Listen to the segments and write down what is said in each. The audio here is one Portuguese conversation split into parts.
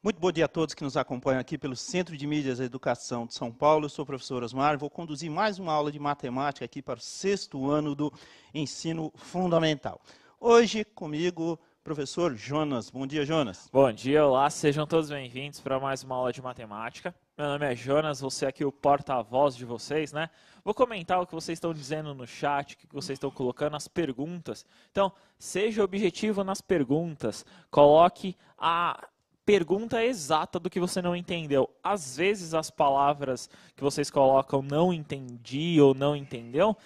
Muito bom dia a todos que nos acompanham aqui pelo Centro de Mídias e Educação de São Paulo. Eu sou o professor Osmar e vou conduzir mais uma aula de matemática aqui para o 6º ano do ensino fundamental. Hoje comigo, professor Jonas. Bom dia, Jonas. Bom dia, olá, sejam todos bem-vindos para mais uma aula de matemática. Meu nome é Jonas, vou ser aqui o porta-voz de vocês, né? Vou comentar o que vocês estão dizendo no chat, o que vocês estão colocando, as perguntas. Então, seja objetivo nas perguntas, coloque a pergunta exata do que você não entendeu. Às vezes as palavras que vocês colocam não entendi ou não entendeu,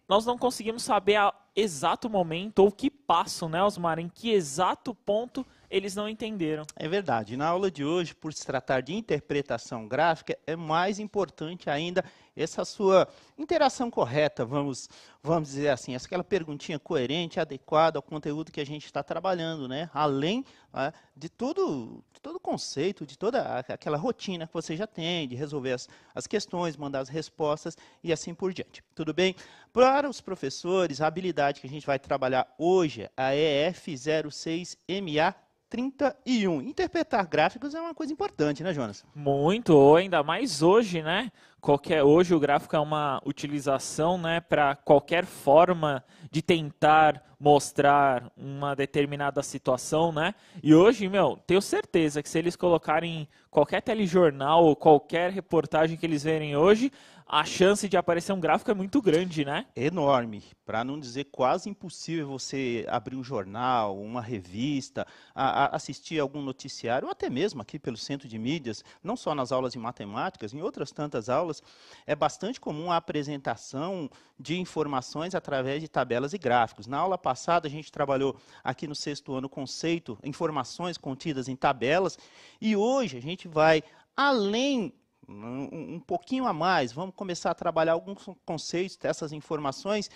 nós não conseguimos saber a exato momento ou que passo, né, Osmar, em que exato ponto eles não entenderam. É verdade. Na aula de hoje, por se tratar de interpretação gráfica, é mais importante ainda essa sua interação correta, vamos dizer assim, aquela perguntinha coerente, adequada ao conteúdo que a gente está trabalhando, né? Além de todo o conceito, de toda aquela rotina que você já tem, de resolver as questões, mandar as respostas e assim por diante. Tudo bem? Para os professores, a habilidade que a gente vai trabalhar hoje é a EF06MA 31. Interpretar gráficos é uma coisa importante, né, Jonas? Muito, ou ainda mais hoje, né? Hoje o gráfico é uma utilização, né, para qualquer forma de tentar mostrar uma determinada situação, né? E hoje, tenho certeza que se eles colocarem qualquer telejornal ou qualquer reportagem que eles verem hoje, a chance de aparecer um gráfico é muito grande, né? Enorme, para não dizer quase impossível você abrir um jornal, uma revista, assistir algum noticiário, ou até mesmo aqui pelo Centro de Mídias, não só nas aulas de matemáticas, em outras tantas aulas, é bastante comum a apresentação de informações através de tabelas e gráficos. Na aula passada a gente trabalhou aqui no 6º ano o conceito, informações contidas em tabelas, e hoje a gente vai além um pouquinho a mais, vamos começar a trabalhar alguns conceitos dessas informações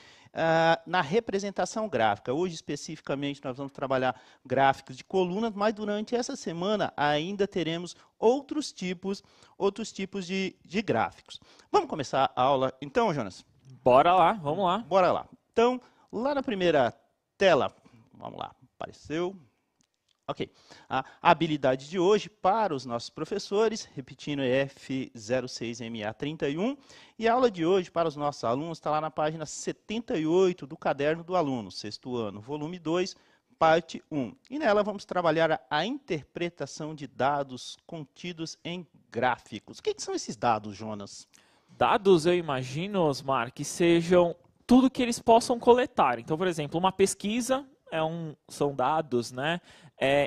na representação gráfica. Hoje, especificamente, nós vamos trabalhar gráficos de colunas, mas durante essa semana ainda teremos outros tipos de gráficos. Vamos começar a aula então, Jonas? Bora lá, vamos lá. Bora lá. Então, lá na primeira tela, vamos lá, apareceu. Ok, a habilidade de hoje para os nossos professores, repetindo, é F06MA31, e a aula de hoje para os nossos alunos está lá na página 78 do Caderno do Aluno, 6º ano, volume 2, parte 1. E nela vamos trabalhar a interpretação de dados contidos em gráficos. O que são esses dados, Jonas? Dados, eu imagino, Osmar, que sejam tudo que eles possam coletar. Então, por exemplo, uma pesquisa são dados, né?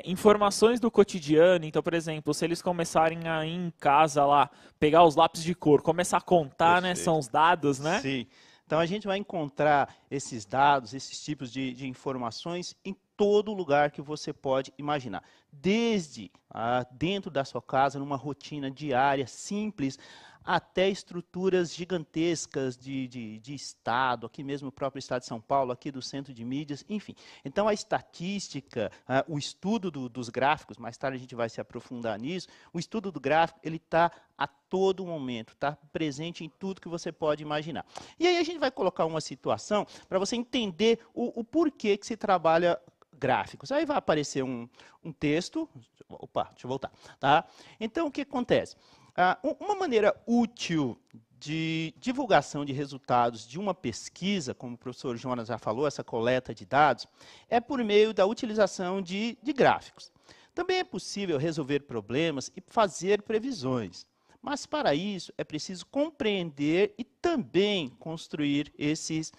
Informações do cotidiano. Então, por exemplo, se eles começarem a ir em casa lá, pegar os lápis de cor, começar a contar, né? São os dados, né? Sim. Então, a gente vai encontrar esses dados, esses tipos de informações em todo lugar que você pode imaginar. Desde dentro da sua casa, numa rotina diária simples, até estruturas gigantescas de Estado, aqui mesmo o próprio Estado de São Paulo, aqui do Centro de Mídias, enfim. Então, a estatística, o estudo dos gráficos, mais tarde a gente vai se aprofundar nisso, o estudo do gráfico, ele está a todo momento, está presente em tudo que você pode imaginar. E aí a gente vai colocar uma situação para você entender o porquê que se trabalha gráficos. Aí vai aparecer um texto, opa, deixa eu voltar, tá? Então, o que acontece? Uma maneira útil de divulgação de resultados de uma pesquisa, como o professor Jonas já falou, essa coleta de dados, é por meio da utilização de gráficos. Também é possível resolver problemas e fazer previsões. Mas, para isso, é preciso compreender e também construir esses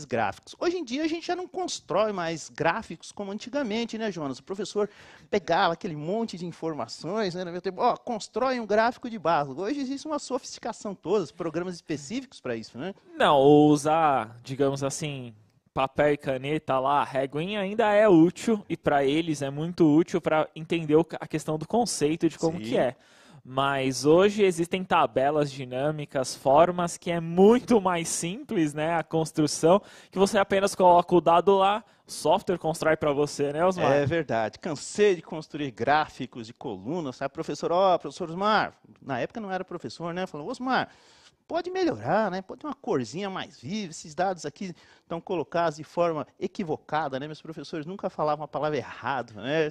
gráficos. Hoje em dia, a gente já não constrói mais gráficos como antigamente, né, Jonas? O professor pegava aquele monte de informações, né, no meu tempo, constrói um gráfico de base. Hoje existe uma sofisticação toda, programas específicos para isso, né? Não, usar, digamos assim, papel e caneta lá, a reguinha ainda é útil, e para eles é muito útil para entender a questão do conceito de como que é. Mas hoje existem tabelas dinâmicas, formas que é muito mais simples, né, a construção, que você apenas coloca o dado lá, o software constrói para você, né, Osmar? É verdade. Cansei de construir gráficos de colunas, sabe, professor? Professor Osmar, na época não era professor, né? Falou, Osmar, pode melhorar, né? Pode ter uma corzinha mais viva. Esses dados aqui estão colocados de forma equivocada, né? Meus professores nunca falavam a palavra errado, né?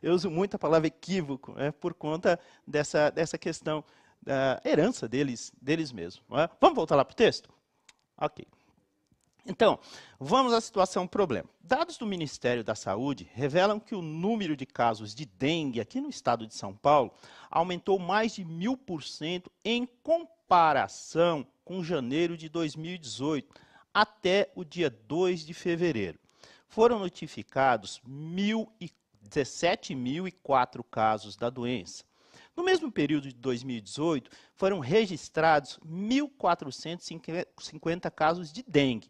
Eu uso muito a palavra equívoco, né? Por conta dessa questão da herança deles mesmos. Não é? Vamos voltar lá para o texto? Ok. Então, vamos à situação problema. Dados do Ministério da Saúde revelam que o número de casos de dengue aqui no estado de São Paulo aumentou mais de 1000% em comparação com janeiro de 2018 até o dia 2 de fevereiro. Foram notificados 17.004 casos da doença. No mesmo período de 2018, foram registrados 1.450 casos de dengue.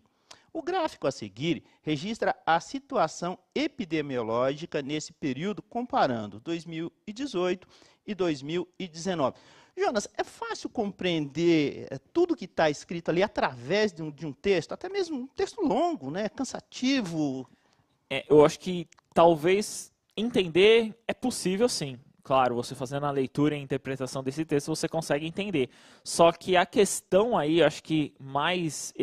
O gráfico a seguir registra a situação epidemiológica nesse período, comparando 2018 e 2019. Jonas, é fácil compreender tudo que está escrito ali através de um texto, até mesmo um texto longo, né? Cansativo. Eu acho que talvez entender é possível sim. Claro, você fazendo a leitura e a interpretação desse texto, você consegue entender. Só que a questão aí, acho que mais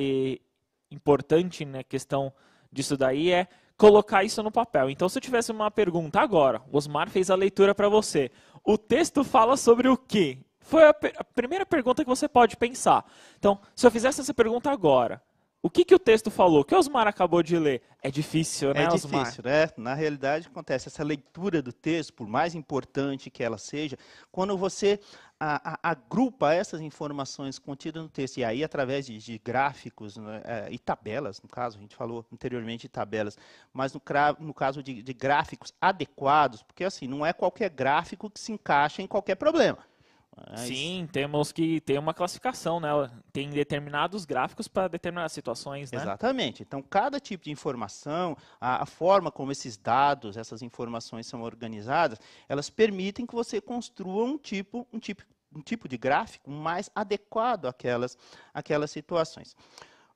importante na questão disso daí é colocar isso no papel. Então, se eu tivesse uma pergunta agora, o Osmar fez a leitura para você. O texto fala sobre o quê? Foi a primeira pergunta que você pode pensar. Então, se eu fizesse essa pergunta agora, o que o texto falou? O que o Osmar acabou de ler? É difícil, né, Osmar? É difícil, né? Na realidade, acontece essa leitura do texto, por mais importante que ela seja, quando você agrupa essas informações contidas no texto, e aí através de gráficos, né, e tabelas, no caso, a gente falou anteriormente de tabelas, mas no caso de gráficos adequados, porque assim, não é qualquer gráfico que se encaixa em qualquer problema. Sim, temos que ter uma classificação, né? Tem determinados gráficos para determinadas situações, né? Exatamente. Então, cada tipo de informação, a forma como esses dados, essas informações são organizadas, elas permitem que você construa um tipo de gráfico mais adequado àquelas situações.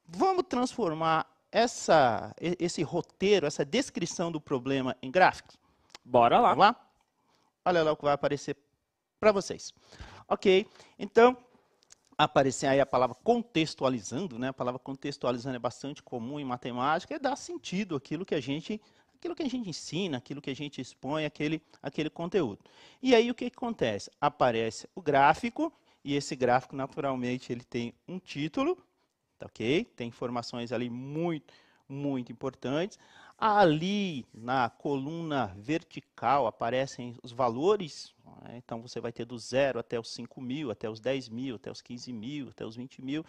Vamos transformar esse roteiro, essa descrição do problema em gráficos? Bora lá. Vamos lá? Olha lá o que vai aparecer para vocês. Ok, então, aparecer aí a palavra contextualizando, né? A palavra contextualizando é bastante comum em matemática, é dar sentido àquilo que a gente ensina, aquilo que a gente expõe, aquele conteúdo. E aí o que acontece? Aparece o gráfico, e esse gráfico, naturalmente, ele tem um título, tá ok? Tem informações ali muito importantes. Ali na coluna vertical aparecem os valores, né? Então você vai ter do 0 até os 5.000, até os 10.000, até os 15.000, até os 20.000.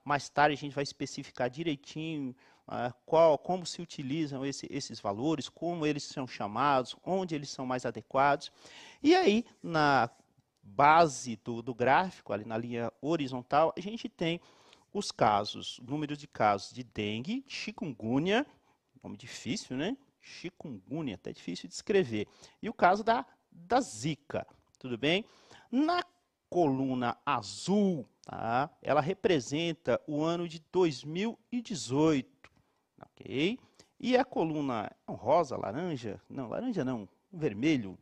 Mais tarde a gente vai especificar direitinho como se utilizam esses valores, como eles são chamados, onde eles são mais adequados. E aí, na base do gráfico, ali na linha horizontal, a gente tem os casos, números de casos de dengue, chikungunya, nome difícil, né? Chikungunya, até difícil de escrever. E o caso da Zika, tudo bem? Na coluna azul, tá? Ela representa o ano de 2018, ok? E a coluna rosa, laranja? Não, laranja não, vermelho.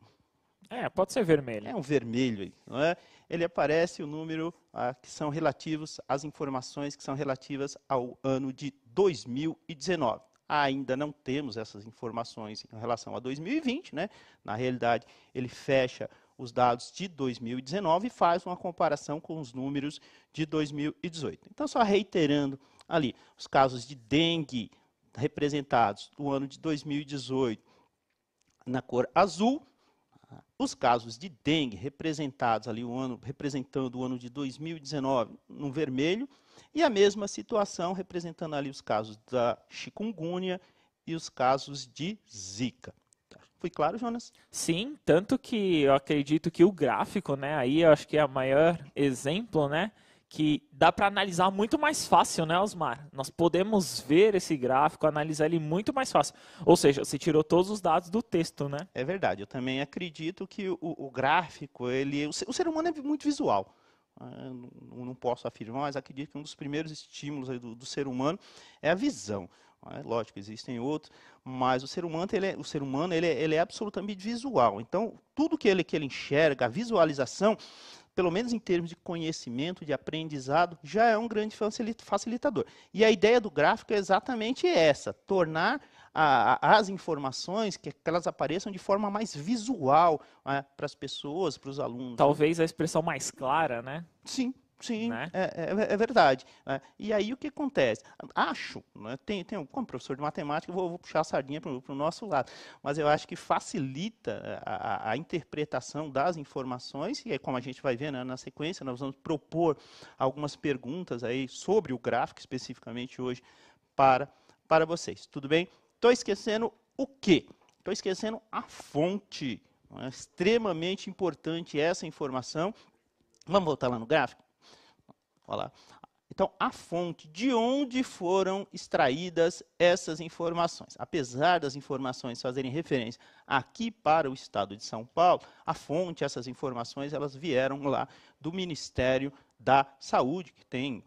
Pode ser vermelho. É um vermelho, não é? Ele aparece o número que são relativos, as informações que são relativas ao ano de 2019. Ainda não temos essas informações em relação a 2020, né? Na realidade, ele fecha os dados de 2019 e faz uma comparação com os números de 2018. Então, só reiterando ali, os casos de dengue representados no ano de 2018 na cor azul, os casos de dengue representados ali representando o ano de 2019 no vermelho, e a mesma situação representando ali os casos da chikungunya e os casos de Zika. Foi claro, Jonas? Sim, tanto que eu acredito que o gráfico, né, aí eu acho que é o maior exemplo, né, que dá para analisar muito mais fácil, né, Osmar? Nós podemos ver esse gráfico, analisar ele muito mais fácil. Ou seja, você tirou todos os dados do texto, né? É verdade, eu também acredito que o gráfico, o ser humano é muito visual. Não posso afirmar, mas acredito que um dos primeiros estímulos do ser humano é a visão. Lógico, existem outros, mas o ser humano ele é absolutamente visual. Então, tudo que ele enxerga, a visualização, pelo menos em termos de conhecimento, de aprendizado, já é um grande facilitador. E a ideia do gráfico é exatamente essa, tornar as informações que elas apareçam de forma mais visual, né, para as pessoas, para os alunos. Né? Talvez a expressão mais clara, né? Sim. Sim, Né? é verdade. Né? E aí o que acontece? Acho, né, como professor de matemática, eu vou puxar a sardinha para o nosso lado, mas eu acho que facilita a interpretação das informações, e aí, como a gente vai ver, né, na sequência, nós vamos propor algumas perguntas aí sobre o gráfico, especificamente hoje, para vocês. Tudo bem? Estou esquecendo o quê? Estou esquecendo a fonte. É extremamente importante essa informação. Vamos voltar lá no gráfico? Olha lá. Então, a fonte, de onde foram extraídas essas informações? Apesar das informações fazerem referência aqui para o estado de São Paulo, a fonte, essas informações, elas vieram lá do Ministério da Saúde, que tem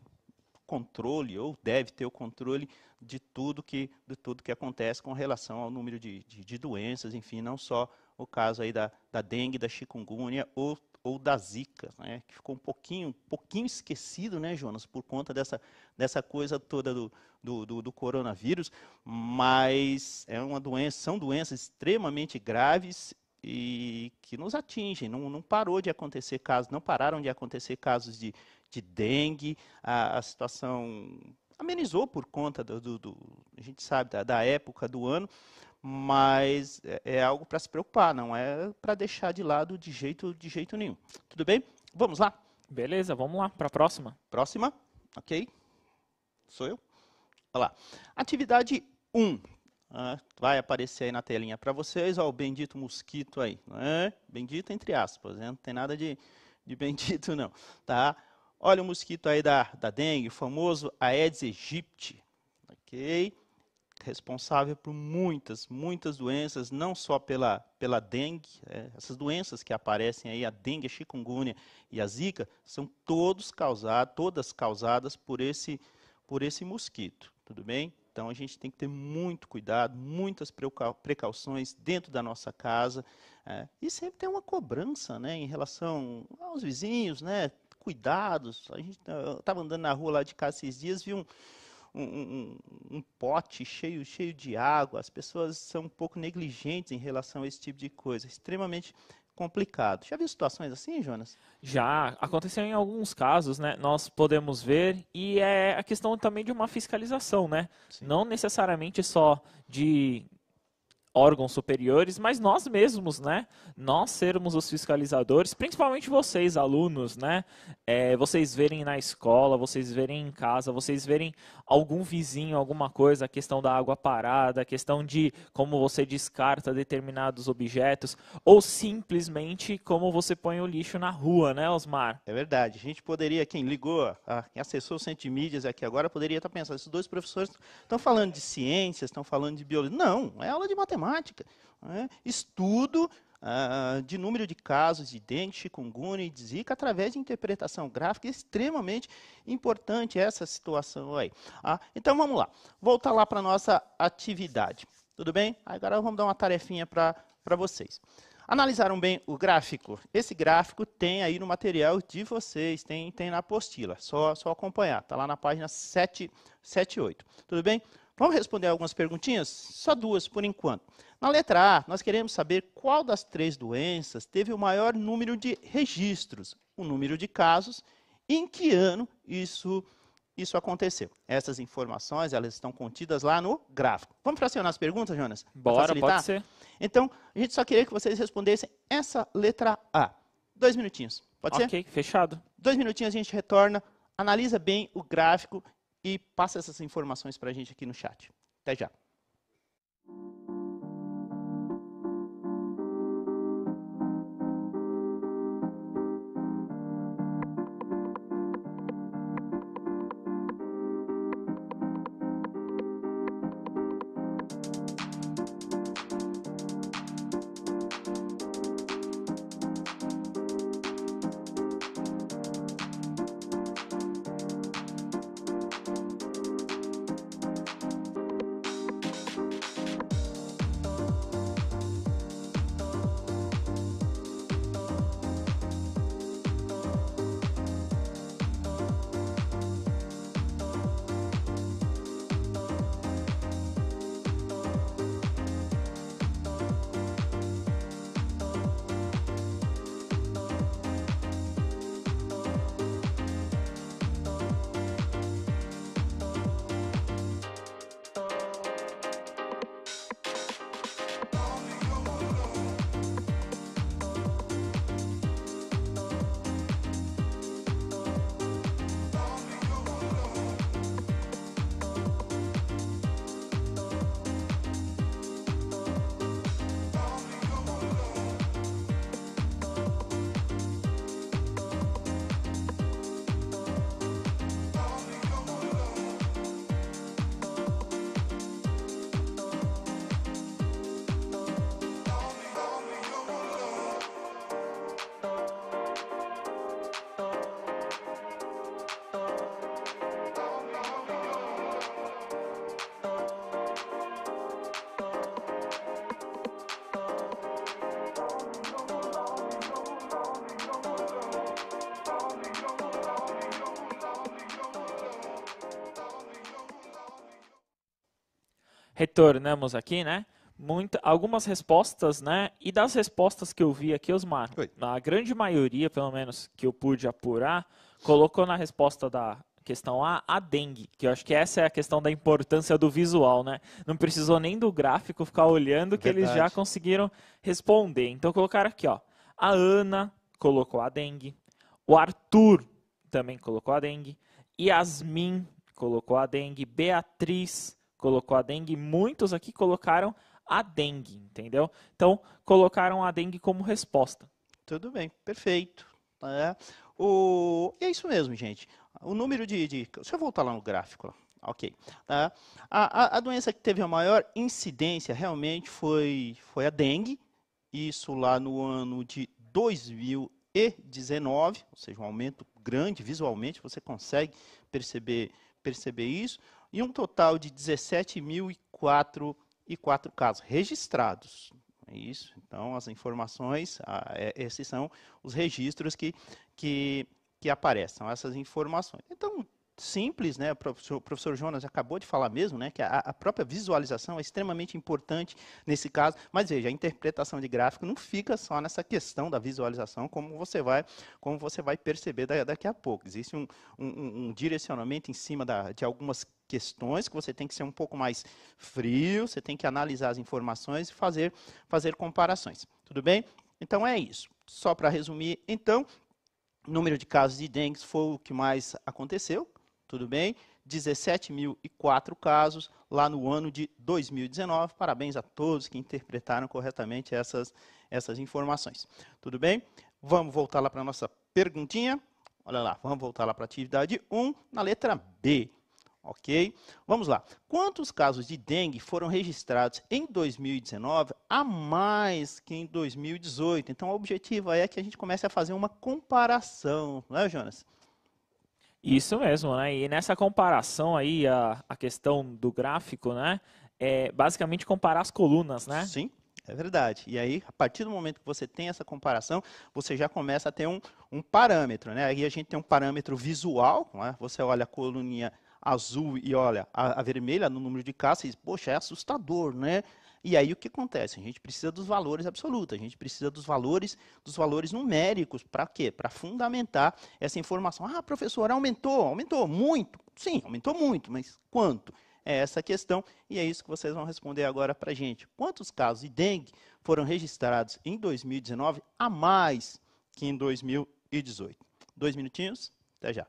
controle, ou deve ter o controle de tudo que acontece com relação ao número de doenças, enfim, não só o caso aí da dengue, da chikungunya ou da Zika, né, que ficou um pouquinho esquecido, né, Jonas, por conta dessa coisa toda do coronavírus, mas são doenças extremamente graves e que nos atingem. Não parou de acontecer casos, não pararam de acontecer casos de dengue, a situação amenizou por conta a gente sabe, da época do ano, mas é algo para se preocupar, não é para deixar de lado de jeito nenhum. Tudo bem? Vamos lá? Beleza, vamos lá para a próxima. Próxima, ok? Sou eu? Olha lá. Atividade 1. Vai aparecer aí na telinha para vocês, ó, o bendito mosquito aí. Né? Bendito entre aspas, né? Não tem nada de bendito não. Tá? Olha o mosquito aí da dengue, o famoso Aedes aegypti. Ok? Responsável por muitas doenças, não só pela dengue, essas doenças que aparecem aí, a dengue, a chikungunya e a zika, são todas causadas por esse mosquito, tudo bem? Então a gente tem que ter muito cuidado, muitas precauções dentro da nossa casa, e sempre ter uma cobrança, né, em relação aos vizinhos, né, cuidados. Eu estava andando na rua lá de casa esses dias, vi um pote cheio de água. As pessoas são um pouco negligentes em relação a esse tipo de coisa, extremamente complicado. Já viu situações assim, Jonas? Já aconteceu em alguns casos, né? Nós podemos ver, e é a questão também de uma fiscalização, né? Sim. Não necessariamente só de órgãos superiores, mas nós mesmos, né? Nós sermos os fiscalizadores, principalmente vocês, alunos, né? Vocês verem na escola, vocês verem em casa, vocês verem algum vizinho, alguma coisa, a questão da água parada, a questão de como você descarta determinados objetos, ou simplesmente como você põe o lixo na rua, né, Osmar? É verdade. A gente poderia, quem ligou, quem acessou o Centro de Mídias aqui agora, poderia estar pensando, esses dois professores estão falando de ciências, estão falando de biologia. Não, é aula de matemática. Né? Estudo de número de casos de dengue, chikungunya e de zika através de interpretação gráfica. É extremamente importante essa situação aí. Então vamos lá. Voltar lá para a nossa atividade. Tudo bem? Agora vamos dar uma tarefinha para vocês. Analisaram bem o gráfico? Esse gráfico tem aí no material de vocês, tem na apostila, só acompanhar, está lá na página 778. Tudo bem? Vamos responder algumas perguntinhas? Só duas por enquanto. Na letra A, nós queremos saber qual das 3 doenças teve o maior número de registros, o número de casos, e em que ano isso aconteceu. Essas informações, elas estão contidas lá no gráfico. Vamos fracionar as perguntas, Jonas? Bora, pode ser. Então, a gente só queria que vocês respondessem essa letra A. 2 minutinhos, pode ser? Ok, fechado. 2 minutinhos a gente retorna, analisa bem o gráfico e passa essas informações para a gente aqui no chat. Até já. Retornamos aqui, né? Algumas respostas, né? E das respostas que eu vi aqui, Osmar, a grande maioria, pelo menos que eu pude apurar, colocou na resposta da questão a dengue, que eu acho que essa é a questão da importância do visual, né? Não precisou nem do gráfico ficar olhando que eles já conseguiram responder. Então colocaram aqui, ó, a Ana colocou a dengue, o Arthur também colocou a dengue, Yasmin colocou a dengue, Beatriz colocou a dengue, muitos aqui colocaram a dengue, entendeu? Então, colocaram a dengue como resposta. Tudo bem, perfeito. E é isso mesmo, gente. O número deixa eu voltar lá no gráfico. Ok. A doença que teve a maior incidência realmente foi a dengue. Isso lá no ano de 2019, ou seja, um aumento grande visualmente, você consegue perceber isso. E um total de 17.004 casos registrados. É isso. Então, as informações, esses são os registros que aparecem, são essas informações. Então, simples, né? O professor Jonas acabou de falar mesmo, né? Que a própria visualização é extremamente importante nesse caso. Mas veja, a interpretação de gráfico não fica só nessa questão da visualização, como você vai perceber daqui a pouco. Existe um direcionamento em cima de algumas questões que você tem que ser um pouco mais frio, você tem que analisar as informações e fazer comparações. Tudo bem? Então é isso. Só para resumir, então, o número de casos de dengue foi o que mais aconteceu. Tudo bem? 17.004 casos lá no ano de 2019. Parabéns a todos que interpretaram corretamente essas informações. Tudo bem? Vamos voltar lá para a nossa perguntinha. Olha lá, vamos voltar lá para a atividade 1, na letra B. Ok? Vamos lá. Quantos casos de dengue foram registrados em 2019 a mais que em 2018? Então, o objetivo é que a gente comece a fazer uma comparação, não é, Jonas? Isso mesmo, né? E nessa comparação aí, a questão do gráfico, né? É basicamente comparar as colunas, né? Sim, é verdade. E aí, a partir do momento que você tem essa comparação, você já começa a ter um parâmetro, né? Aí a gente tem um parâmetro visual, não é? Você olha a coluninha azul e olha a vermelha no número de casos, e diz, poxa, é assustador, né? E aí o que acontece? A gente precisa dos valores absolutos, a gente precisa dos valores numéricos. Para quê? Para fundamentar essa informação. Ah, professor, aumentou muito. Sim, aumentou muito, mas quanto? É essa a questão, e é isso que vocês vão responder agora para a gente. Quantos casos de dengue foram registrados em 2019 a mais que em 2018? 2 minutinhos, até já.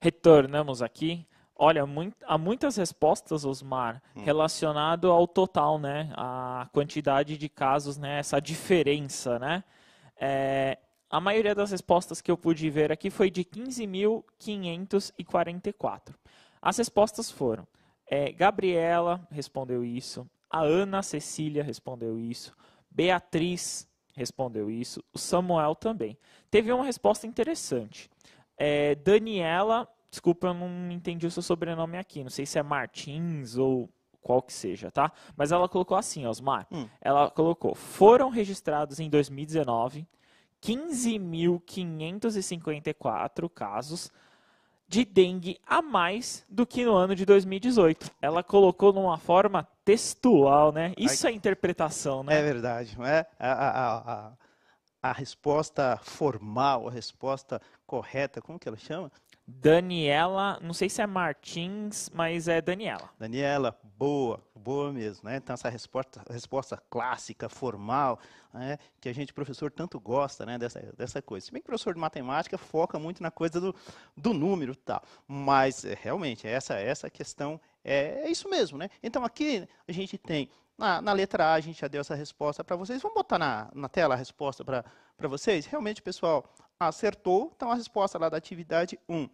Retornamos aqui. Olha, há muitas respostas, Osmar, relacionado ao total, né? A quantidade de casos, né? Essa diferença, né? A maioria das respostas que eu pude ver aqui foi de 15.544. As respostas foram: Gabriela respondeu isso, a Ana Cecília respondeu isso, Beatriz respondeu isso, o Samuel também. Teve uma resposta interessante. Daniela, desculpa, eu não entendi o seu sobrenome aqui, não sei se é Martins ou qual que seja, tá? Mas ela colocou assim, Osmar, ela colocou: foram registrados em 2019 15.554 casos de dengue a mais do que no ano de 2018. Ela colocou numa forma textual, né? Isso é interpretação, né? É verdade, não é? A resposta formal, a resposta correta, como que ela chama? Daniela, não sei se é Martins, mas é Daniela. Daniela, boa mesmo, né? Então essa resposta clássica, formal, né? Que a gente, professor, tanto gosta, né? Dessa coisa. Se bem que o professor de matemática foca muito na coisa do número e tal, mas realmente essa questão é isso mesmo, né? Então aqui a gente tem na letra A, a gente já deu essa resposta para vocês. Vamos botar na tela a resposta para vocês? Realmente, pessoal, acertou. Então, a resposta lá da atividade 1.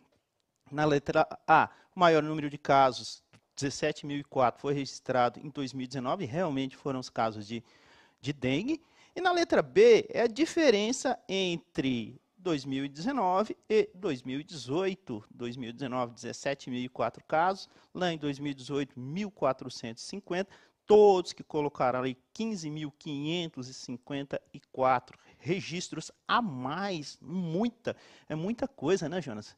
Na letra A, o maior número de casos, 17.004, foi registrado em 2019. Realmente foram os casos de dengue. E na letra B, é a diferença entre 2019 e 2018. 2019, 17.004 casos. Lá em 2018, 1.450. Todos que colocaram ali 15.554 registros a mais. É muita coisa, né, Jonas?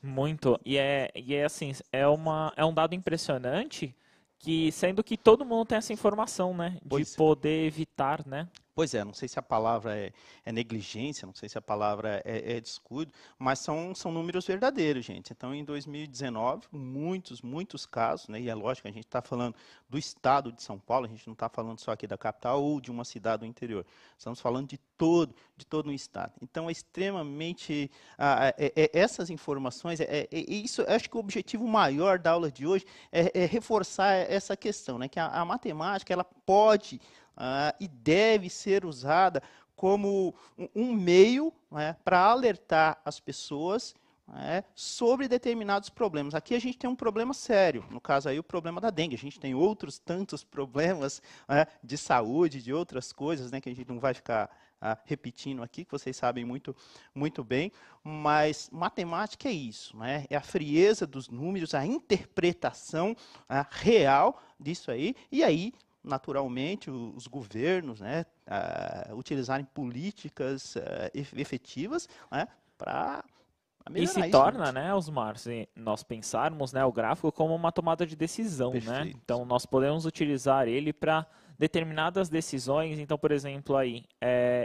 Muito. E é assim, é um dado impressionante, que sendo que todo mundo tem essa informação, né? De poder evitar, né? Pois é, não sei se a palavra é negligência, não sei se a palavra é descuido, mas são números verdadeiros, gente. Então, em 2019, muitos casos, né? E é lógico, a gente está falando do estado de São Paulo, a gente não está falando só aqui da capital ou de uma cidade do interior. Estamos falando de todo o estado. Então, é extremamente... essas informações, isso, acho que o objetivo maior da aula de hoje é reforçar essa questão, né? Que a matemática, ela pode... e deve ser usada como um meio, né, para alertar as pessoas, né, sobre determinados problemas. Aqui a gente tem um problema sério, no caso aí o problema da dengue. A gente tem outros tantos problemas, né, de saúde, de outras coisas, né, que a gente não vai ficar repetindo aqui, que vocês sabem muito bem, mas matemática é isso, né? É a frieza dos números, a interpretação real disso aí, e aí naturalmente, os governos, né, utilizarem políticas efetivas, né, para melhorar isso. E se isso, torna, né, Osmar, se nós pensarmos, né, o gráfico como uma tomada de decisão, né? Então, nós podemos utilizar ele para determinadas decisões. Então, por exemplo, aí,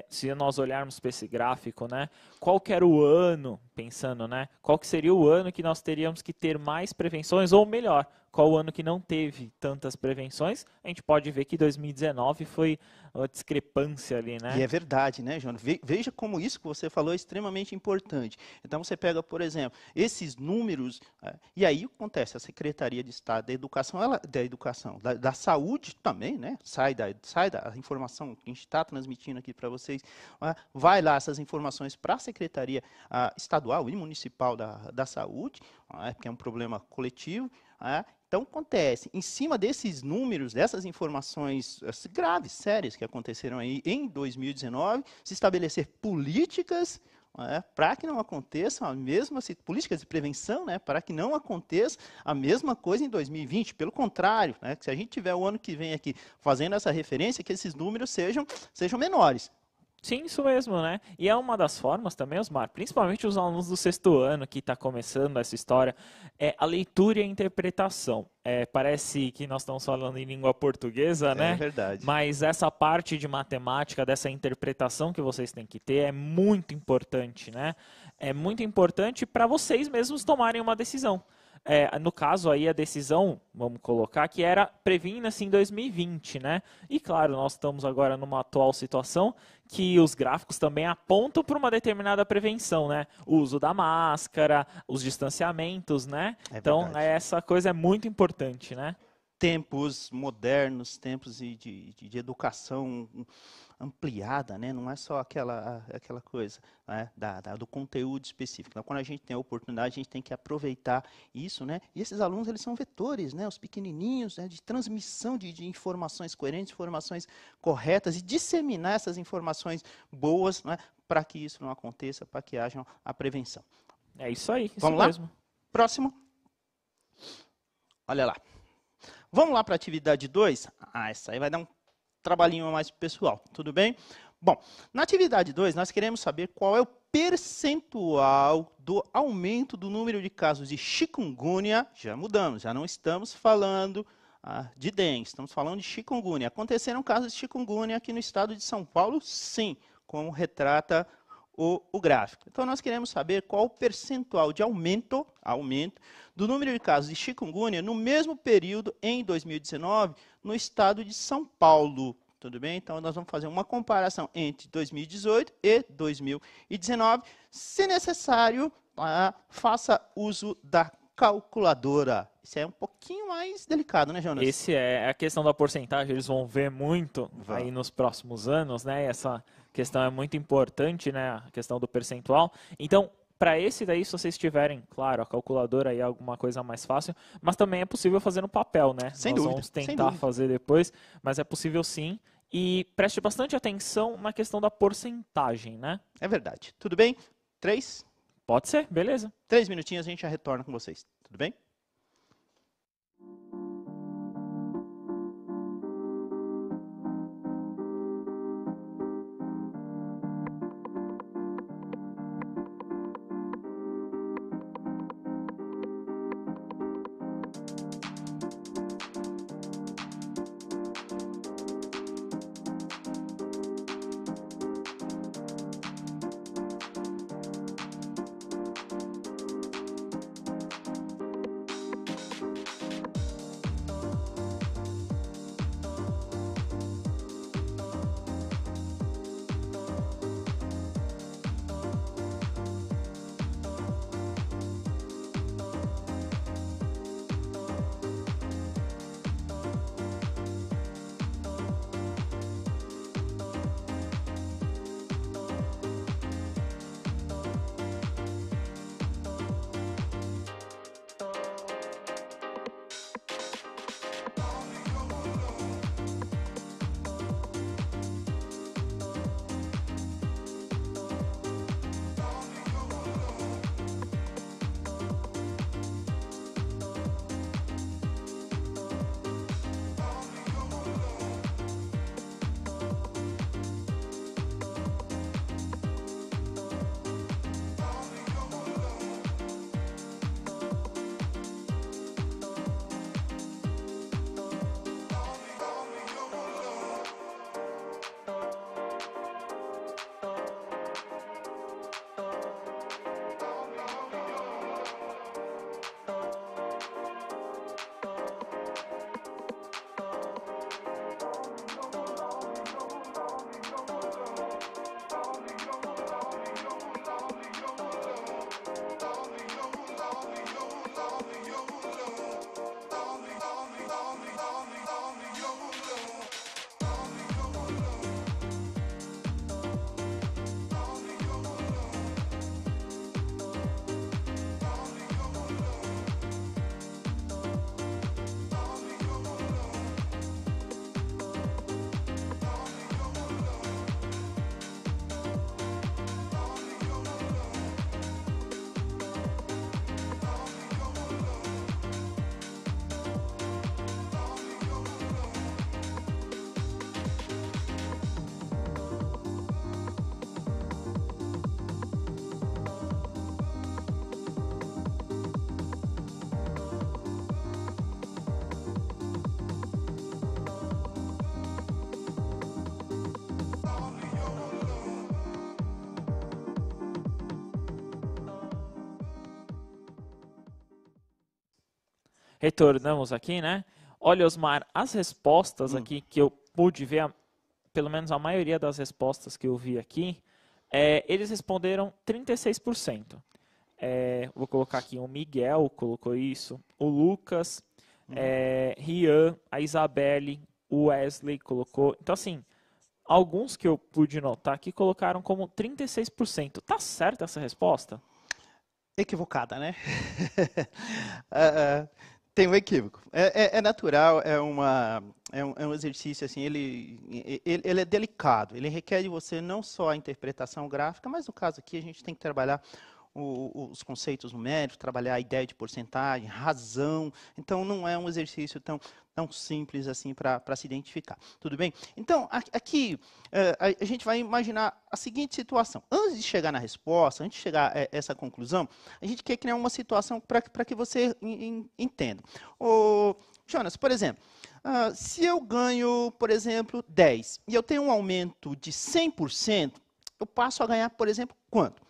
se nós olharmos para esse gráfico, né, qual que era o ano, pensando, né, qual que seria o ano que nós teríamos que ter mais prevenções, ou melhor, qual o ano que não teve tantas prevenções, a gente pode ver que 2019 foi uma discrepância ali, né? E é verdade, né, Jonas? Veja como isso que você falou é extremamente importante. Então, você pega, por exemplo, esses números, e aí o que acontece? A Secretaria de Estado da Educação, da Saúde também, né? Sai da informação que a gente está transmitindo aqui para vocês, vai lá essas informações para a Secretaria Estadual e Municipal da Saúde, que é um problema coletivo. Então, acontece, em cima desses números, dessas informações graves, sérias, que aconteceram aí em 2019, se estabelecer políticas para que não aconteçam a mesma, políticas de prevenção, né, para que não aconteça a mesma coisa em 2020. Pelo contrário, né, que se a gente tiver o ano que vem aqui fazendo essa referência, que esses números sejam menores. Sim, isso mesmo, né? E é uma das formas também, Osmar, principalmente os alunos do 6º ano que está começando essa história, é a leitura e a interpretação. Parece que nós estamos falando em língua portuguesa, né? É verdade. Mas essa parte de matemática, dessa interpretação que vocês têm que ter é muito importante, né? É muito importante para vocês mesmos tomarem uma decisão. no caso aí a decisão, vamos colocar, que era previna-se em 2020, né? E claro, nós estamos agora numa atual situação que os gráficos também apontam para uma determinada prevenção, né? O uso da máscara, os distanciamentos, né? Então, essa coisa é muito importante, né? Tempos modernos, tempos de educação ampliada, né? Não é só aquela coisa, né? do conteúdo específico. Então, quando a gente tem a oportunidade, a gente tem que aproveitar isso, né? E esses alunos, eles são vetores, né? Os pequenininhos, né? De transmissão de informações coerentes, informações corretas e disseminar essas informações boas, né? Para que isso não aconteça, para que haja a prevenção. É isso aí, Vamos lá? mesmo. Próximo. Olha lá. Vamos lá para a atividade 2? Essa aí vai dar um trabalhinho mais pessoal, tudo bem? Bom, na atividade 2, nós queremos saber qual é o percentual do aumento do número de casos de chikungunya. Já mudamos, já não estamos falando de dengue, estamos falando de chikungunya. Aconteceram casos de chikungunya aqui no estado de São Paulo? Sim, como retrata o gráfico. Então, nós queremos saber qual o percentual de aumento do número de casos de chikungunya no mesmo período, em 2019, no estado de São Paulo. Tudo bem? Então, nós vamos fazer uma comparação entre 2018 e 2019. Se necessário, faça uso da calculadora. Isso é um pouquinho mais delicado, né, Jonas? Esse é a questão da porcentagem, eles vão ver muito aí nos próximos anos, né? Essa questão é muito importante, né? A questão do percentual. Então, para esse daí, se vocês tiverem, claro, a calculadora aí é alguma coisa mais fácil, mas também é possível fazer no papel, né? Sem Nós dúvida, vamos tentar fazer depois, mas é possível sim. E preste bastante atenção na questão da porcentagem, né? É verdade. Tudo bem? 3? Pode ser, beleza. 3 minutinhos a gente já retorna com vocês. Tudo bem? Retornamos aqui, né? Olha, Osmar, as respostas aqui que eu pude ver, pelo menos a maioria das respostas que eu vi aqui, eles responderam 36%. Vou colocar aqui, o Miguel colocou isso, o Lucas, Rian, a Isabelle, o Wesley colocou. Então, assim, alguns que eu pude notar aqui colocaram como 36%. Tá certa essa resposta? Equivocada, né? Tem um equívoco. É natural, é um exercício, assim, ele é delicado. Ele requer de você não só a interpretação gráfica, mas no caso aqui a gente tem que trabalhar os conceitos numéricos, trabalhar a ideia de porcentagem, razão. Então, não é um exercício tão simples assim para se identificar. Tudo bem? Então, aqui a gente vai imaginar a seguinte situação. Antes de chegar na resposta, antes de chegar a essa conclusão, a gente quer criar uma situação para que você entenda. Jonas, por exemplo, se eu ganho, por exemplo, 10 e eu tenho um aumento de 100%, eu passo a ganhar, por exemplo, quanto?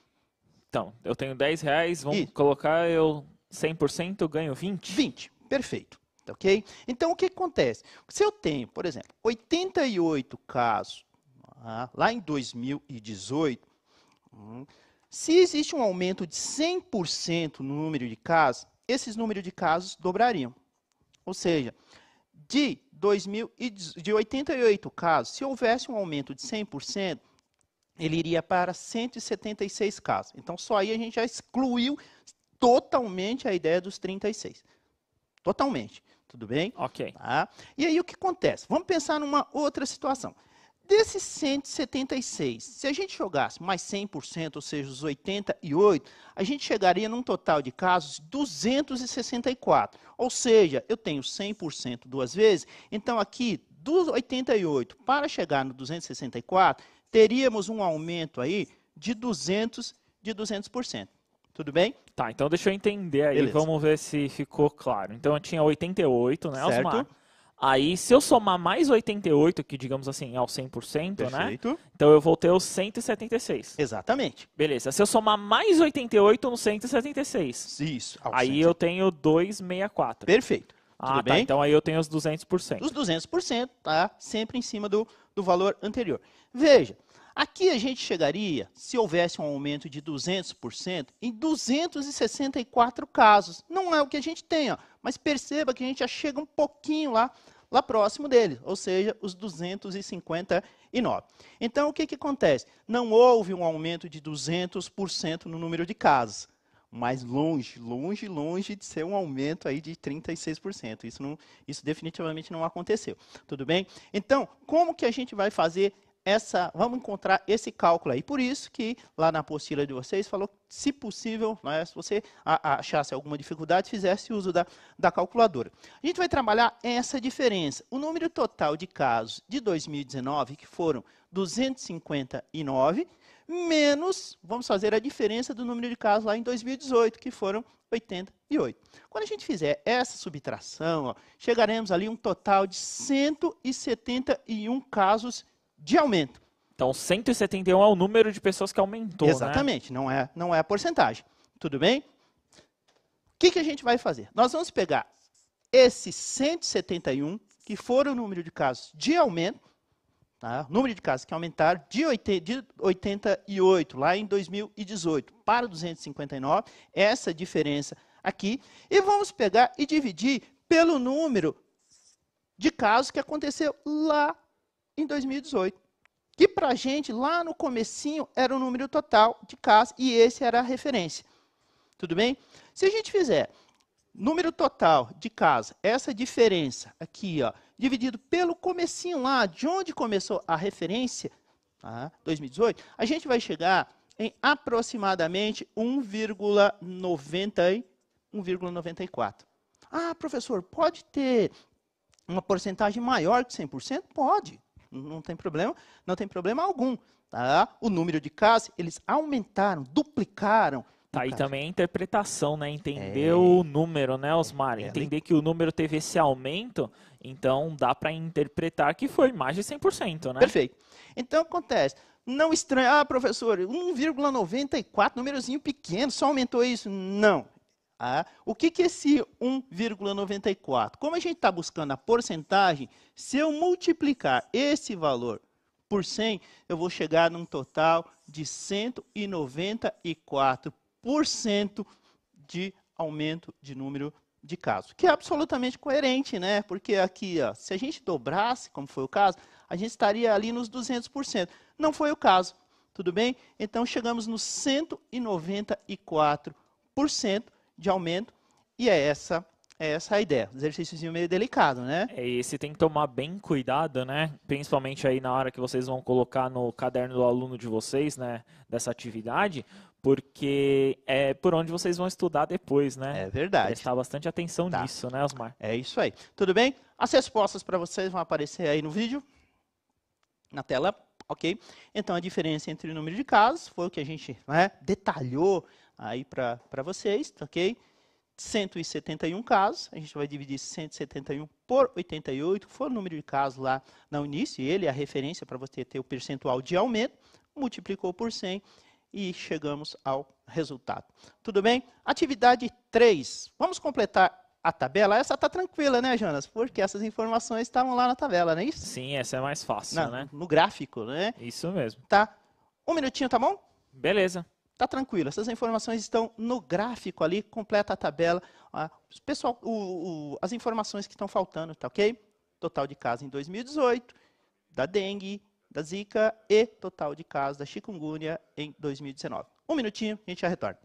Então, eu tenho R$10, vamos colocar eu 100%, eu ganho 20? 20, perfeito. Ok? Então, o que acontece? Se eu tenho, por exemplo, 88 casos lá em 2018, se existe um aumento de 100% no número de casos, esses números de casos dobrariam. Ou seja, de 88 casos, se houvesse um aumento de 100%, ele iria para 176 casos. Então, só aí a gente já excluiu totalmente a ideia dos 36. Totalmente. Tudo bem? Ok. Tá? E aí, o que acontece? Vamos pensar numa outra situação. Desses 176, se a gente jogasse mais 100%, ou seja, os 88, a gente chegaria num total de casos 264. Ou seja, eu tenho 100% duas vezes, então aqui, dos 88 para chegar no 264, teríamos um aumento aí de 200%. Tudo bem? Tá, então deixa eu entender aí, Beleza. Vamos ver se ficou claro. Então eu tinha 88, né, Certo. Osmar? Aí, se eu somar mais 88, que digamos assim, ao 100%, Perfeito. né? Então eu vou ter os 176. Exatamente. Beleza, se eu somar mais 88 no 176. Isso. Aí eu tenho 264. Perfeito. Tudo bem? Tá, então aí eu tenho os 200%. Os 200%, tá? Sempre em cima do valor anterior. Veja, aqui a gente chegaria, se houvesse um aumento de 200%, em 264 casos. Não é o que a gente tem, ó, mas perceba que a gente já chega um pouquinho lá próximo dele, ou seja, os 259. Então, o que acontece? Não houve um aumento de 200% no número de casos, mas longe de ser um aumento aí de 36%. Isso definitivamente não aconteceu. Tudo bem? Então, como que a gente vai fazer vamos encontrar esse cálculo aí? Por isso que lá na apostila de vocês falou, se possível, né, se você achasse alguma dificuldade, fizesse uso da calculadora. A gente vai trabalhar essa diferença. O número total de casos de 2019, que foram 259, menos, vamos fazer a diferença do número de casos lá em 2018, que foram 88. Quando a gente fizer essa subtração, ó, chegaremos ali a um total de 171 casos de aumento. Então, 171 é o número de pessoas que aumentou, Exatamente, né? não é a porcentagem. Tudo bem? O que a gente vai fazer? Nós vamos pegar esses 171, que foram o número de casos de aumento, tá? O número de casos que aumentaram de 88 lá em 2018 para 259, essa diferença aqui, e vamos pegar e dividir pelo número de casos que aconteceu lá em 2018. Que para a gente, lá no comecinho, era o número total de casos e esse era a referência. Tudo bem? Se a gente fizer número total de casos, essa diferença aqui, ó, dividido pelo comecinho lá, de onde começou a referência, 2018, a gente vai chegar em aproximadamente 1,94. Ah, professor, pode ter uma porcentagem maior que 100%? Pode. Não tem problema algum. Tá? O número de casos, eles aumentaram, duplicaram. Tá, e também a interpretação, né? Entender o número, né, Osmar? Entender que o número teve esse aumento, então dá para interpretar que foi mais de 100%, né? Perfeito. Então, acontece. Não estranha, professor, 1,94, númerozinho pequeno, só aumentou isso? Não. O que é esse 1,94? Como a gente está buscando a porcentagem, se eu multiplicar esse valor por 100, eu vou chegar num total de 194% de aumento de número de casos, que é absolutamente coerente, né? Porque aqui, ó, se a gente dobrasse, como foi o caso, a gente estaria ali nos 200%. Não foi o caso, tudo bem? Então, chegamos nos 194% de aumento, e é essa a ideia. Exercíciozinho meio delicado, né? E você tem que tomar bem cuidado, né? Principalmente aí na hora que vocês vão colocar no caderno do aluno de vocês, né? Dessa atividade, porque é por onde vocês vão estudar depois, né? É verdade. Prestar bastante atenção nisso, né, Osmar? É isso aí. Tudo bem? As respostas para vocês vão aparecer aí no vídeo, na tela, ok? Então, a diferença entre o número de casos foi o que a gente, né, detalhou aí para vocês, ok? 171 casos, a gente vai dividir 171 por 88, que foi o número de casos lá no início, ele é a referência para você ter o percentual de aumento, multiplicou por 100 e chegamos ao resultado. Tudo bem? Atividade 3, vamos completar a tabela. Essa está tranquila, né, Jonas? Porque essas informações estavam lá na tabela, não é isso? Sim, essa é mais fácil, né? No gráfico, né? Isso mesmo. Tá. Um minutinho, tá bom? Beleza. Tá tranquilo, essas informações estão no gráfico ali, completa a tabela. Pessoal, as informações que estão faltando, tá ok? Total de casos em 2018, da dengue, da zika e total de casos da chikungunya em 2019. Um minutinho, a gente já retorna.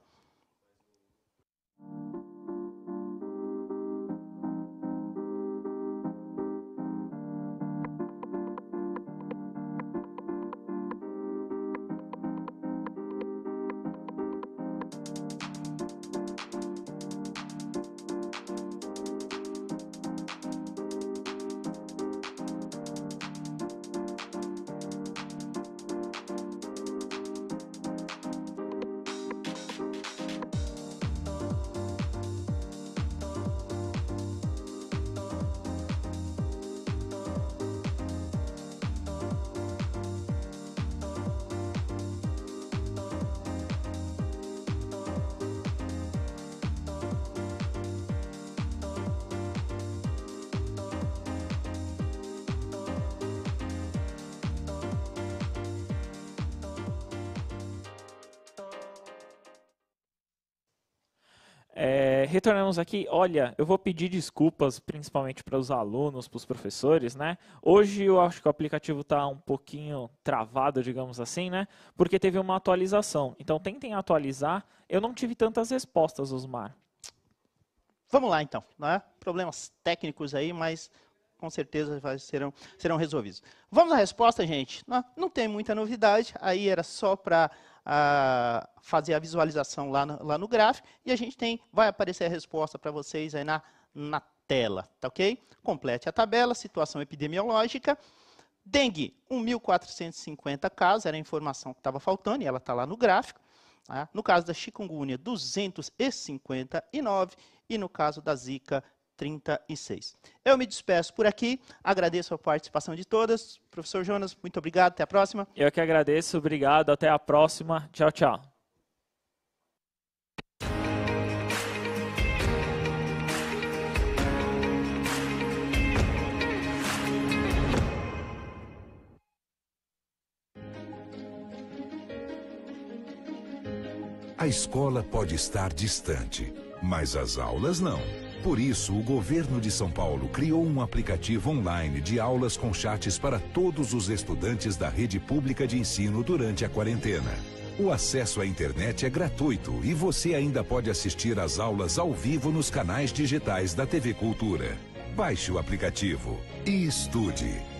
Retornamos aqui. Olha, eu vou pedir desculpas, principalmente para os alunos, para os professores, né? Hoje eu acho que o aplicativo está um pouquinho travado, digamos assim, né? Porque teve uma atualização. Então tentem atualizar. Eu não tive tantas respostas, Osmar. Vamos lá, então. Né? Problemas técnicos aí, mas com certeza serão resolvidos. Vamos à resposta, gente? Não tem muita novidade. Aí era só para fazer a visualização lá no gráfico, e a gente vai aparecer a resposta para vocês aí na tela, tá ok? Complete a tabela, situação epidemiológica. Dengue, 1.450 casos, era a informação que estava faltando, e ela está lá no gráfico. Tá? No caso da chikungunya, 259, e no caso da zika, 36. Eu me despeço por aqui, agradeço a participação de todas. Professor Jonas, muito obrigado, até a próxima. Eu que agradeço, obrigado, até a próxima. Tchau, tchau. A escola pode estar distante, mas as aulas não. Por isso, o governo de São Paulo criou um aplicativo online de aulas com chats para todos os estudantes da rede pública de ensino durante a quarentena. O acesso à internet é gratuito e você ainda pode assistir às aulas ao vivo nos canais digitais da TV Cultura. Baixe o aplicativo e estude.